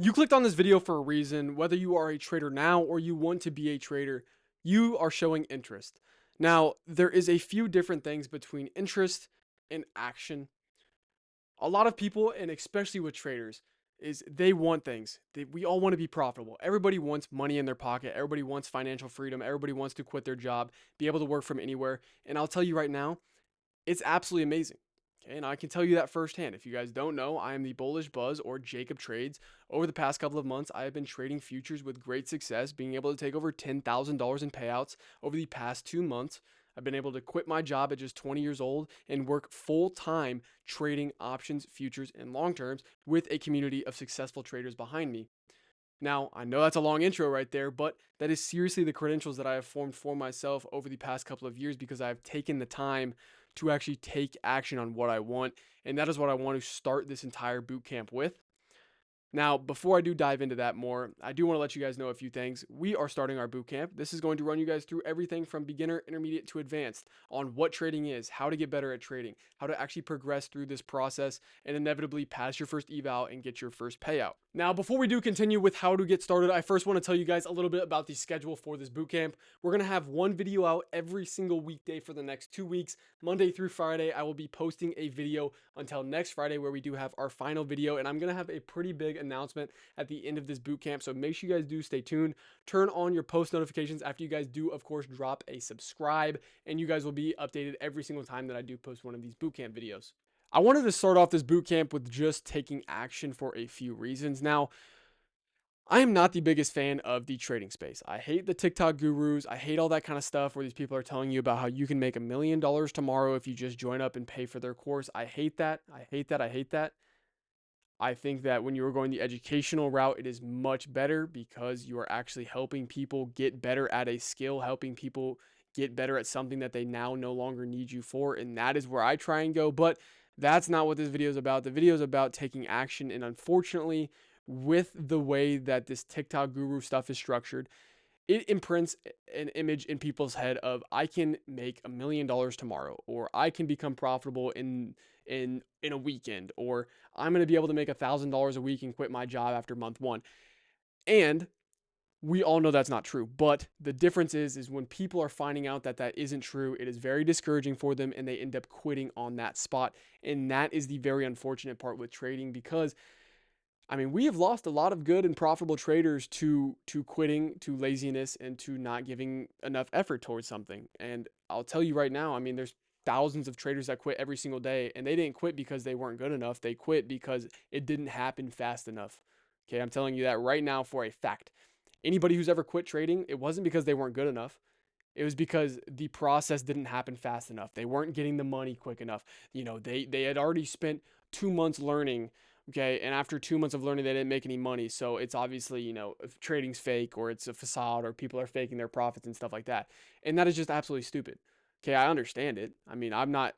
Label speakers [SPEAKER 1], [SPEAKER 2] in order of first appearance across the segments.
[SPEAKER 1] You clicked on this video for a reason, whether you are a trader now or you want to be a trader, you are showing interest. Now, there is a few different things between interest and action. A lot of people, and especially with traders, is they want things. We all want to be profitable. Everybody wants money in their pocket. Everybody wants financial freedom. Everybody wants to quit their job, be able to work from anywhere. And I'll tell you right now, it's absolutely amazing. Okay, and I can tell you that firsthand. If you guys don't know, I am the Bullish Buzz or Jacob Trades. Over the past couple of months, I have been trading futures with great success, being able to take over $10,000 in payouts over the past 2 months. I've been able to quit my job at just 20 years old and work full time trading options, futures, and long terms with a community of successful traders behind me. Now, I know that's a long intro right there, but that is seriously the credentials that I have formed for myself over the past couple of years because I have taken the time to actually take action on what I want. And that is what I want to start this entire boot camp with. Now, before I do dive into that more, I do want to let you guys know a few things. We are starting our boot camp. This is going to run you guys through everything from beginner, intermediate to advanced on what trading is, how to get better at trading, how to actually progress through this process, and inevitably pass your first eval and get your first payout. Now, before we do continue with how to get started, I first want to tell you guys a little bit about the schedule for this boot camp. We're going to have one video out every single weekday for the next 2 weeks. Monday through Friday, I will be posting a video until next Friday where we do have our final video, and I'm going to have a pretty big announcement at the end of this boot camp, so make sure you guys do stay tuned. Turn on your post notifications after you guys do, of course, drop a subscribe, and you guys will be updated every single time that I do post one of these boot camp videos. I wanted to start off this boot camp with just taking action for a few reasons. Now, I am not the biggest fan of the trading space. I hate the TikTok gurus. I hate all that kind of stuff where these people are telling you about how you can make $1 million tomorrow if you just join up and pay for their course. I hate that. I hate that. I hate that. I think that when you are going the educational route, it is much better because you are actually helping people get better at a skill, helping people get better at something that they now no longer need you for. And that is where I try and go. But that's not what this video is about. The video is about taking action. And unfortunately, with the way that this TikTok guru stuff is structured, it imprints an image in people's head of I can make $1 million tomorrow, or I can become profitable in a weekend, or I'm going to be able to make $1,000 a week and quit my job after month one. And we all know that's not true, but the difference is when people are finding out that that isn't true, it is very discouraging for them and they end up quitting on that spot. And that is the very unfortunate part with trading because I mean, we have lost a lot of good and profitable traders to quitting, to laziness, and to not giving enough effort towards something. And I'll tell you right now, I mean, there's thousands of traders that quit every single day, and they didn't quit because they weren't good enough. They quit because it didn't happen fast enough. Okay, I'm telling you that right now for a fact. Anybody who's ever quit trading, it wasn't because they weren't good enough. It was because the process didn't happen fast enough. They weren't getting the money quick enough. You know, they had already spent 2 months learning. Okay, and after 2 months of learning, they didn't make any money. So it's obviously, you know, if trading's fake or it's a facade or people are faking their profits and stuff like that. And that is just absolutely stupid. Okay, I understand it. I mean, I'm not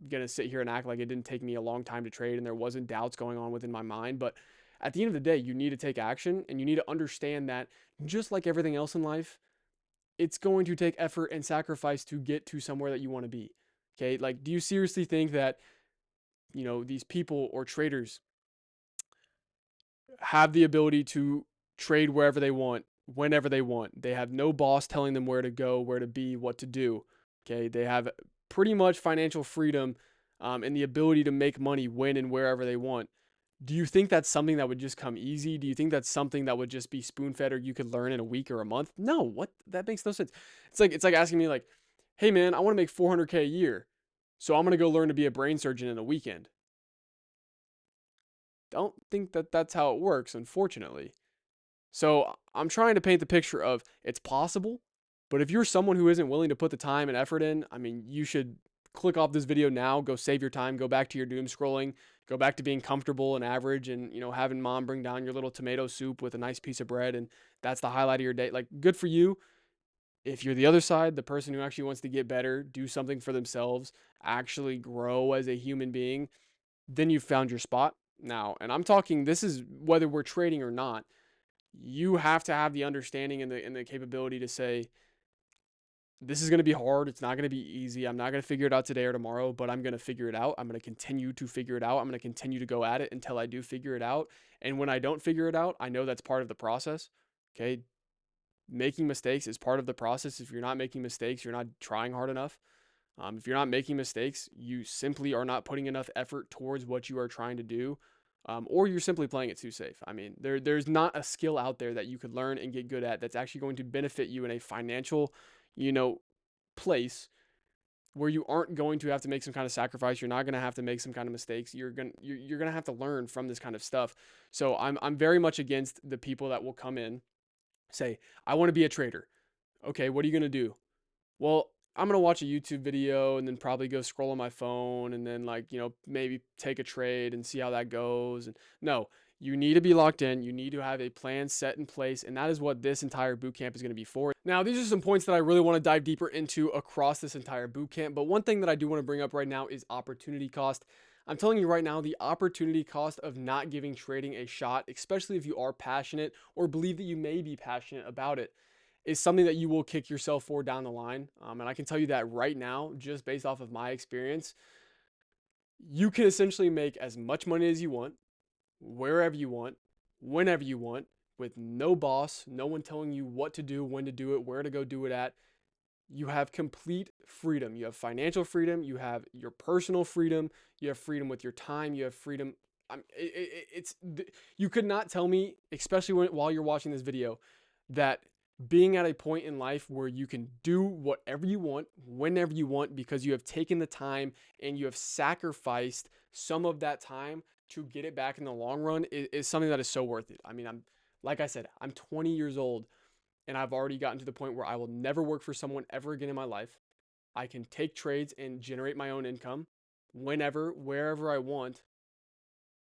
[SPEAKER 1] going to sit here and act like it didn't take me a long time to trade and there wasn't doubts going on within my mind. But at the end of the day, you need to take action and you need to understand that just like everything else in life, it's going to take effort and sacrifice to get to somewhere that you want to be. Okay, like, do you seriously think that, you know, these people or traders have the ability to trade wherever they want, whenever they want? They have no boss telling them where to go, where to be, what to do. Okay, they have pretty much financial freedom and the ability to make money when and wherever they want. Do you think that's something that would just come easy? Do you think that's something that would just be spoon fed or you could learn in a week or a month? No, what? That makes no sense. It's like asking me like, hey man, I want to make 400K a year, so I'm gonna go learn to be a brain surgeon in a weekend. Don't think that that's how it works, unfortunately. So I'm trying to paint the picture of it's possible, but if you're someone who isn't willing to put the time and effort in, I mean, you should click off this video now, go save your time, go back to your doom scrolling, go back to being comfortable and average and, you know, having mom bring down your little tomato soup with a nice piece of bread and that's the highlight of your day. Like, good for you. If you're the other side, the person who actually wants to get better, do something for themselves, actually grow as a human being, then you've found your spot. Now, and I'm talking, this is whether we're trading or not, you have to have the understanding and the capability to say, This is going to be hard. It's not going to be easy. I'm not going to figure it out today or tomorrow, but I'm going to figure it out. I'm going to continue to figure it out. I'm going to continue to go at it until I do figure it out. And when I don't figure it out, I know that's part of the process. Okay. Making mistakes is part of the process. If you're not making mistakes, you're not trying hard enough. If you're not making mistakes, you simply are not putting enough effort towards what you are trying to do, or you're simply playing it too safe. I mean, there's not a skill out there that you could learn and get good at that's actually going to benefit you in a financial, you know, place where you aren't going to have to make some kind of sacrifice. You're not going to have to make some kind of mistakes. You're going to have to learn from this kind of stuff. So I'm very much against the people that will come in, say, I want to be a trader. Okay, what are you going to do? Well, I'm going to watch a YouTube video and then probably go scroll on my phone and then, like, maybe take a trade and see how that goes. And no, you need to be locked in. You need to have a plan set in place. And that is what this entire boot camp is going to be for. Now, these are some points that I really want to dive deeper into across this entire boot camp. But one thing that I do want to bring up right now is opportunity cost. I'm telling you right now, the opportunity cost of not giving trading a shot, especially if you are passionate or believe that you may be passionate about it, is something that you will kick yourself for down the line. And I can tell you that right now, just based off of my experience, you can essentially make as much money as you want, wherever you want, whenever you want, with no boss, no one telling you what to do, when to do it, where to go do it at. You have complete freedom. You have financial freedom. You have your personal freedom. You have freedom with your time. You have freedom. You could not tell me, especially while you're watching this video, that being at a point in life where you can do whatever you want, whenever you want, because you have taken the time and you have sacrificed some of that time to get it back in the long run is something that is so worth it. I mean, like I said, I'm 20 years old and I've already gotten to the point where I will never work for someone ever again in my life. I can take trades and generate my own income whenever, wherever I want.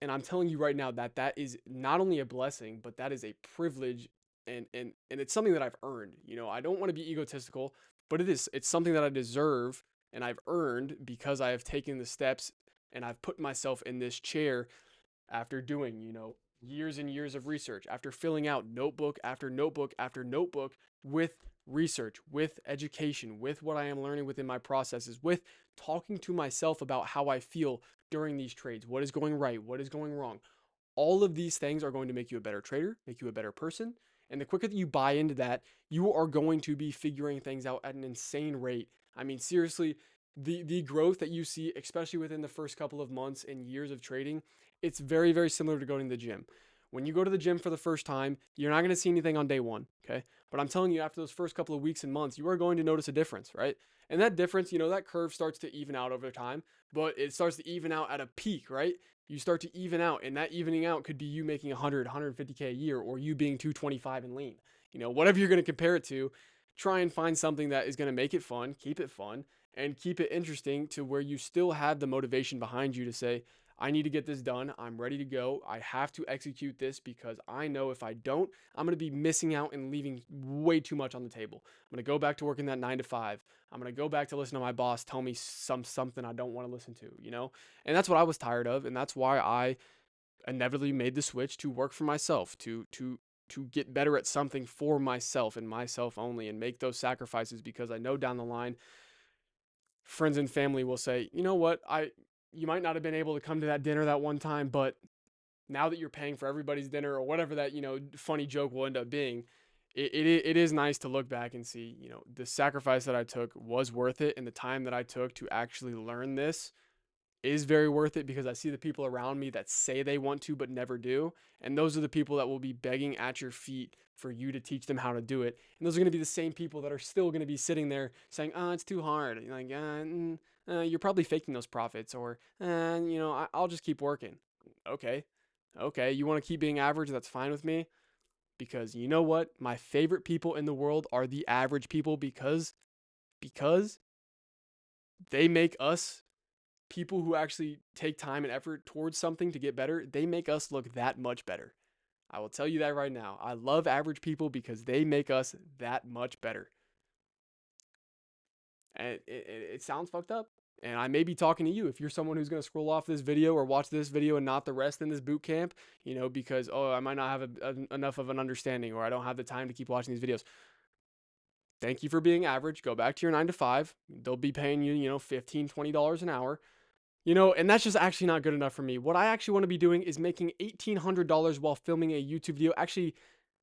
[SPEAKER 1] And I'm telling you right now that that is not only a blessing, but that is a privilege, and it's something that I've earned. I don't want to be egotistical, but it's something that I deserve and I've earned because I have taken the steps and I've put myself in this chair after doing, years and years of research, after filling out notebook after notebook after notebook with research, with education, with what I am learning within my processes, with talking to myself about how I feel during these trades, what is going right, what is going wrong. All of these things are going to make you a better trader, make you a better person. And the quicker that you buy into that, you are going to be figuring things out at an insane rate. I mean, seriously, the growth that you see, especially within the first couple of months and years of trading, it's very, very similar to going to the gym. When you go to the gym for the first time, you're not going to see anything on day one, okay? But I'm telling you, after those first couple of weeks and months, you are going to notice a difference, right? And that difference, that curve starts to even out over time, but it starts to even out at a peak, right? You start to even out, and that evening out could be you making 100, 150K a year, or you being 225 and lean. Whatever you're going to compare it to, try and find something that is going to make it fun, and keep it interesting to where you still have the motivation behind you to say, I need to get this done. I'm ready to go. I have to execute this because I know if I don't, I'm going to be missing out and leaving way too much on the table. I'm going to go back to working that 9 to 5. I'm going to go back to listen to my boss tell me something I don't want to listen to. And that's what I was tired of, and that's why I inevitably made the switch to work for myself, to get better at something for myself and myself only, and make those sacrifices because I know down the line friends and family will say, you know what, you might not have been able to come to that dinner that one time, but now that you're paying for everybody's dinner or whatever that, funny joke will end up being, it is nice to look back and see, the sacrifice that I took was worth it. And the time that I took to actually learn this is very worth it because I see the people around me that say they want to, but never do. And those are the people that will be begging at your feet for you to teach them how to do it. And those are going to be the same people that are still going to be sitting there saying, oh, it's too hard. Like, you're probably faking those profits, or, I'll just keep working. Okay. Okay. You want to keep being average? That's fine with me, because you know what? My favorite people in the world are the average people because they make us, people who actually take time and effort towards something to get better, they make us look that much better. I will tell you that right now. I love average people because they make us that much better. And it sounds fucked up. And I may be talking to you if you're someone who's going to scroll off this video or watch this video and not the rest in this boot camp, because, I might not have enough of an understanding, or I don't have the time to keep watching these videos. Thank you for being average. Go back to your 9 to 5. They'll be paying you, $15, $20 an hour. And that's just actually not good enough for me. What I actually want to be doing is making $1,800 while filming a YouTube video. Actually,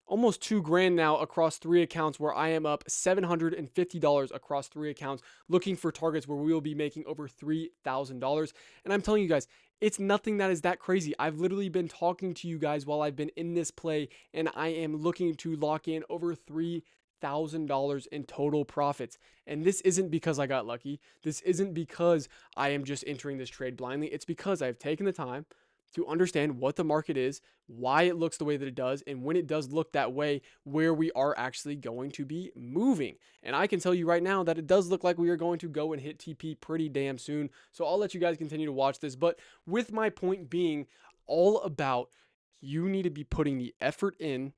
[SPEAKER 1] almost 2 grand now across 3 accounts, where I am up $750 across 3 accounts, looking for targets where we will be making over $3,000. And I'm telling you guys, it's nothing that is that crazy. I've literally been talking to you guys while I've been in this play, and I am looking to lock in over $3,000 in total profits. And this isn't because I got lucky. This isn't because I am just entering this trade blindly. It's because I've taken the time to understand what the market is, why it looks the way that it does, and when it does look that way, where we are actually going to be moving. And I can tell you right now that it does look like we are going to go and hit TP pretty damn soon. So I'll let you guys continue to watch this. But with my point being all about, you need to be putting the effort in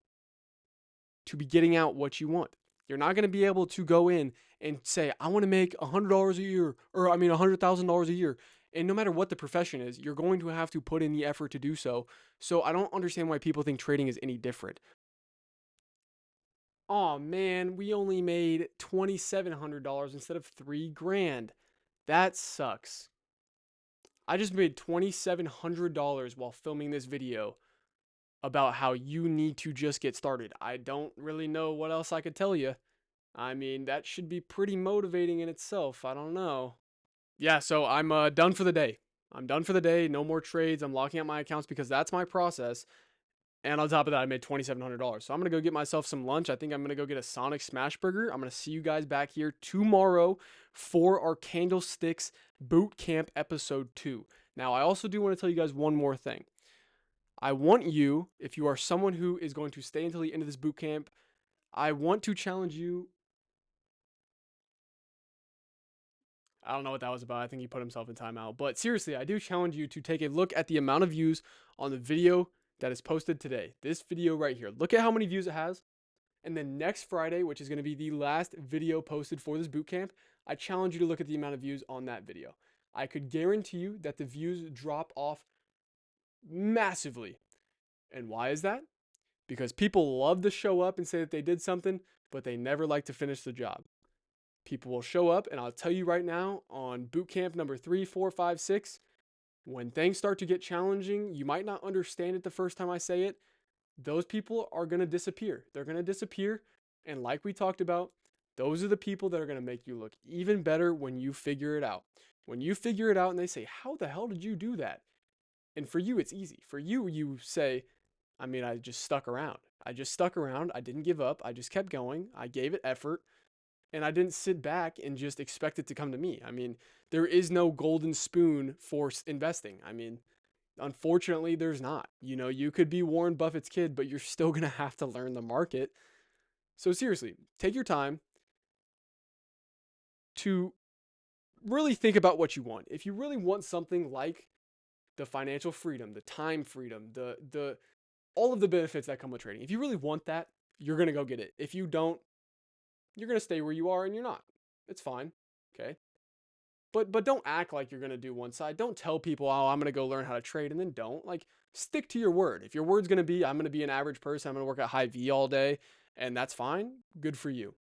[SPEAKER 1] to be getting out what you want. You're not going to be able to go in and say, I want to make $100 a year, or $100,000 a year. And no matter what the profession is, you're going to have to put in the effort to do so. So I don't understand why people think trading is any different. Oh man, we only made $2,700 instead of 3 grand. That sucks. I just made $2,700 while filming this video about how you need to just get started. I don't really know what else I could tell you. I mean, that should be pretty motivating in itself. I don't know. Yeah, so I'm done for the day. I'm done for the day. No more trades. I'm locking out my accounts because that's my process. And on top of that, I made $2,700. So I'm going to go get myself some lunch. I think I'm going to go get a Sonic Smash Burger. I'm going to see you guys back here tomorrow for our Candlesticks Boot Camp episode 2. Now, I also do want to tell you guys one more thing. I want you, if you are someone who is going to stay until the end of this boot camp, I want to challenge you. I don't know what that was about. I think he put himself in timeout. But seriously, I do challenge you to take a look at the amount of views on the video that is posted today. This video right here. Look at how many views it has. And then next Friday, which is going to be the last video posted for this bootcamp, I challenge you to look at the amount of views on that video. I could guarantee you that the views drop off massively. And why is that? Because people love to show up and say that they did something, but they never like to finish the job. People will show up, and I'll tell you right now, on bootcamp number 3, 4, 5, 6, when things start to get challenging, you might not understand it the first time I say it. Those people are going to disappear. They're going to disappear. And like we talked about, those are the people that are going to make you look even better when you figure it out. When you figure it out and they say, how the hell did you do that? And for you, it's easy. For you, you say, I just stuck around. I just stuck around. I didn't give up. I just kept going. I gave it effort. And I didn't sit back and just expect it to come to me. There is no golden spoon for investing. Unfortunately, there's not. You could be Warren Buffett's kid, but you're still going to have to learn the market. So seriously, take your time to really think about what you want. If you really want something like the financial freedom, the time freedom, the all of the benefits that come with trading, if you really want that, you're going to go get it. If you don't, you're going to stay where you are and you're not. It's fine. Okay. But don't act like you're going to do one side. Don't tell people, oh, I'm going to go learn how to trade, and then don't. Stick to your word. If your word's going to be, I'm going to be an average person, I'm going to work at high V all day, and that's fine, good for you.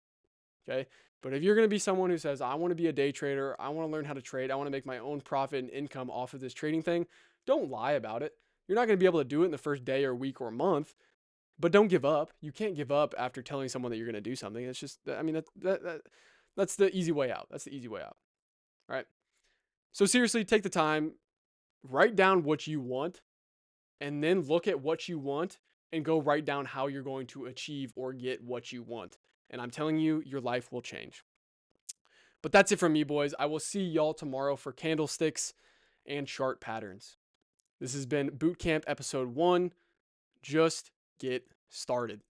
[SPEAKER 1] Okay. But if you're going to be someone who says, I want to be a day trader, I want to learn how to trade, I want to make my own profit and income off of this trading thing, don't lie about it. You're not going to be able to do it in the first day or week or month, but don't give up. You can't give up after telling someone that you're going to do something. It's just, that's the easy way out. That's the easy way out. All right. So seriously, take the time, write down what you want, and then look at what you want and go write down how you're going to achieve or get what you want. And I'm telling you, your life will change. But that's it from me, boys. I will see y'all tomorrow for candlesticks and chart patterns. This has been Bootcamp episode 1. Just get started.